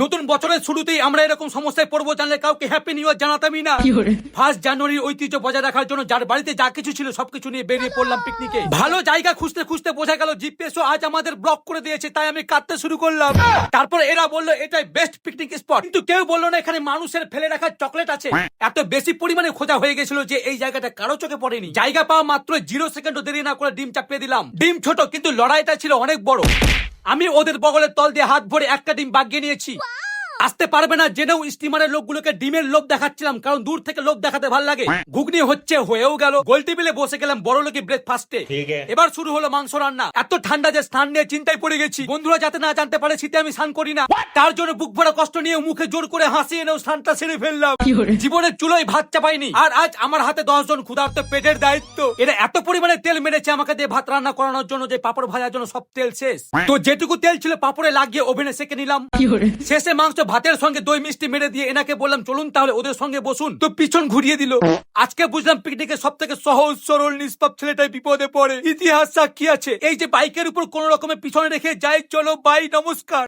নতুন বছরের শুরুতেই আমরা এরকম সমস্যায় পড়বো জানলে কাউকে হ্যাপি নিউ ইয়ার জানাতামই না। 1 জানুয়ারির ঐতিহ্য বজায় রাখার জন্য যার বাড়িতে যা কিছু ছিল সবকিছু নিয়ে বেরিয়ে পড়লাম পিকনিকে। ভালো জায়গা খুঁজতে খুঁজতে বোঝা গেল জিপিএসও আজ আমাদের ব্লক করে দিয়েছে, তাই আমি কাঁদতে শুরু করলাম। তারপর এরা বললো এটাই বেস্ট পিকনিক স্পট, কিন্তু কেউ বললো না এখানে মানুষের ফেলে রাখার চকলেট আছে। এত বেশি পরিমাণে খোঁজা হয়ে গেছিল যে এই জায়গাটা কারো চোখে পড়েনি। জায়গা পাওয়া মাত্র 0 সেকেন্ডও দেরি না করে ডিম চাপিয়ে দিলাম। ডিম ছোট কিন্তু লড়াইটা ছিল অনেক বড়। আমি ওদের বগলের তল দিয়ে হাত ভরে একটা ডিম বাগিয়ে নিয়েছি। আসতে পারবে না জেনেও স্টিমারের লোকগুলোকে ডিমের লোভ দেখাচ্ছিলাম, কারণ দূর থেকে লোভ দেখাতে ভালো লাগে। ঘুগনি হচ্ছে, হয়েও গেল। গোল টেবিলে বসে গেলাম বড় লোকি ব্রেকফাস্টে। এবার শুরু হলো মাংস রান্না। এত ঠান্ডা যে স্নান নিয়ে চিন্তায় পড়ে গেছি। বন্ধুরা যাতে না জানতে পারে শীতে আমি স্নান করি না, তার জন্য বুক ভরা কষ্ট নিয়ে মুখে জোর করে হাসি এনেও স্নানটা সেরে ফেললাম। জীবনের চুলোয় ভাত চাপাইনি, আর আজ আমার হাতে 10 জন ক্ষুধার্ত পেটের দায়িত্ব। এরা এত পরিমাণে তেল মেরেছে আমাকে দিয়ে ভাত রান্না করানোর জন্য যে পাপড় ভাজার জন্য সব তেল শেষ। তো যেটুকু তেল ছিল পাপড়ে লাগিয়ে ওভেনে সেকে নিলাম। শেষে মাংস ভাতের সঙ্গে দই মিষ্টি মেরে দিয়ে এনাকে বললাম চলুন তাহলে ওদের সঙ্গে বসুন, তো পিছন ঘুরিয়ে দিল। আজকে বুঝলাম পিকনিকের সব থেকে সহজ সরল নিষ্পাপ ছেলেটাই বিপদে পড়ে। ইতিহাস সাক্ষী আছে এই যে বাইকের উপর কোন রকমের পিছনে রেখে যাই, চলো বাই, নমস্কার।